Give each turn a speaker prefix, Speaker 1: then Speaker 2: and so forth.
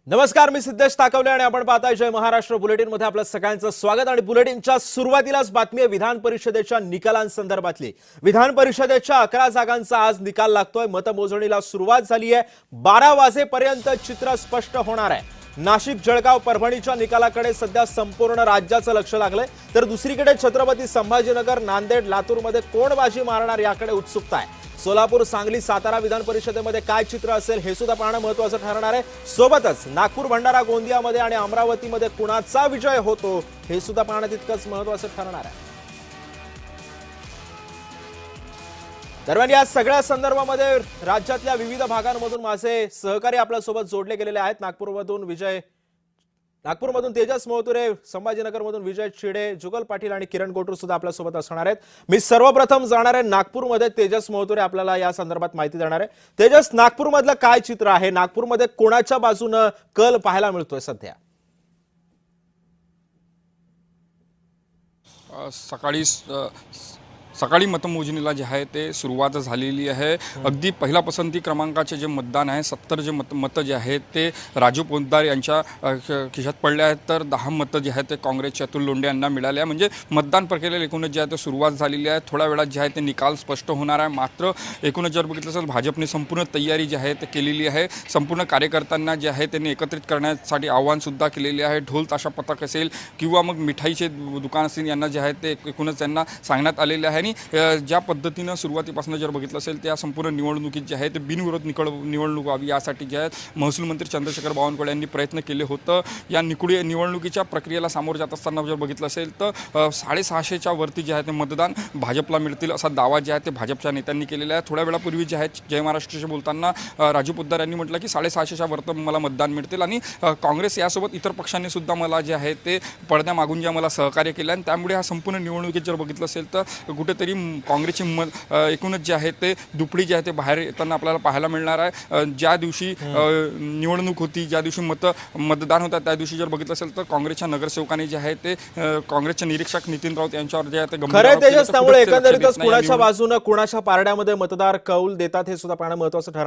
Speaker 1: नमस्कार, मी सिद्धेश ताकवले आणि आपण पाहताय जय महाराष्ट्र बुलेटिन मध्ये आपलं सगळ्यांचं स्वागत। आणि बुलेटिनच्या सुरुवातीलाच बातमी आहे विधान परिषदेच्या निकालांसंदर्भातली। विधान परिषदेच्या 11 जागांचा आज निकाल लागतोय। मतमोजणीला सुरुवात झाली आहे। 12 वाजेपर्यंत चित्र स्पष्ट होणार आहे। नाशिक, जळगाव, परभणीच्या निकालाकडे सध्या संपूर्ण राज्याचं लक्ष लागलंय, तर दुसरीकडे छत्रपती संभाजीनगर, नांदेड, लातूरमध्ये कोण बाजी मारणार याकडे उत्सुकता आहे। सोलापूर, सांगली, सातारा विधान परिषदेमध्ये काय चित्र असेल हे सुद्धा पाहणं महत्त्वाचं ठरणार आहे। सोबतच नागपूर, भंडारा, गोंदियामध्ये आणि अमरावतीमध्ये कुणाचा विजय होतो हे सुद्धा पाहणं तितकंच महत्त्वाचं ठरणार आहे। दरम्यान या सगळ्या संदर्भामध्ये राज्यातल्या विविध भागांमधून माझे सहकारी आपल्यासोबत जोडले गेलेले आहेत। नागपूरमधून तेजस मोहतुरे, संभाजीनगरमधून विजय चिडे, जुगल पाटील आणि किरण गोटूर सुद्धा आपल्यासोबत असणार आहेत। मी सर्वप्रथम जाणार आहे नागपूरमध्ये। तेजस मोहतुरे आपल्याला या संदर्भात माहिती देणार आहे। तेजस, नागपूरमधलं काय चित्र आहे? नागपूरमध्ये कोणाच्या बाजूने कल पाहायला मिळतोय सध्या?
Speaker 2: सकाळी मतमोजणीला जे आहे ते सुरुवात झालेली आहे। अगदी पहिला पसंती क्रमांकाचे जे मतदान आहे 70 जे मतं जे आहेत ते राजू पोद्दार यांच्या खिशात पडले आहेत, तर 10 मतं जे आहेत ते काँग्रेसच्या अतुल लोंढे यांना मिळाले आहे। म्हणजे मतदान प्रक्रियेला एकूणच जे आहे ते सुरुवात झालेली आहे। थोड्या वेळात जे आहे ते निकाल स्पष्ट होणार आहे। मात्र एकूणच जर बघितलं असेल भाजपने संपूर्ण तयारी जी आहे ते केलेली आहे। संपूर्ण कार्यकर्त्यांना जे आहे त्यांनी एकत्रित करण्यासाठी आव्हान सुद्धा केलेले आहे। ढोल ताशा पथक असेल किंवा मग मिठाईचे दुकान असेल यांना जे आहे ते एकूणच त्यांना सांगण्यात आलेले आहे। आणि ज्या पद्धतीनं सुरुवातीपासून जर बघितलं असेल त्या संपूर्ण निवडणुकीत जे आहे ते बिनविरोध निवडणूक व्हावी यासाठी जे आहे महसूल मंत्री चंद्रशेखर बावनकुळे यांनी प्रयत्न केले होतं। या निवडणुकीच्या प्रक्रियेला सामोरं जात असताना जर बघितलं असेल तर 650च्या वरती जे आहे ते मतदान भाजपला मिळतील असा दावा जे आहे ते भाजपच्या नेत्यांनी केलेला आहे। थोड्या वेळापूर्वी जे आहे जय महाराष्ट्राशी बोलताना राजू पोद्दार यांनी म्हटलं की 650च्या वरती मला मतदान मिळतील आणि काँग्रेस यासोबत इतर पक्षांनी सुद्धा मला जे आहे ते पडद्यामागून जे मला सहकार्य केलं आणि त्यामुळे हा संपूर्ण निवडणुकीत जर बघितलं असेल तर कुठेतरी काँग्रेसची एकूणच जे आहे ते दुपडी जे आहे ते बाहेर येताना आपल्याला पाहायला मिळणार आहे। ज्या दिवशी निवडणूक होती, ज्या दिवशी मतदान होता त्या दिवशी जर बघितलं असेल तर काँग्रेसच्या नगरसेवकांनी जे आहे ते काँग्रेसचे निरीक्षक नितीन राऊत यांच्यावर जे आहे ते
Speaker 1: खरं तेजस, त्यामुळे एकंदरीतच कुणाच्या बाजूने कुणाच्या पारड्यामध्ये मतदार कौल देतात हे सुद्धा पाहणं महत्त्वाचं ठरणार आहे।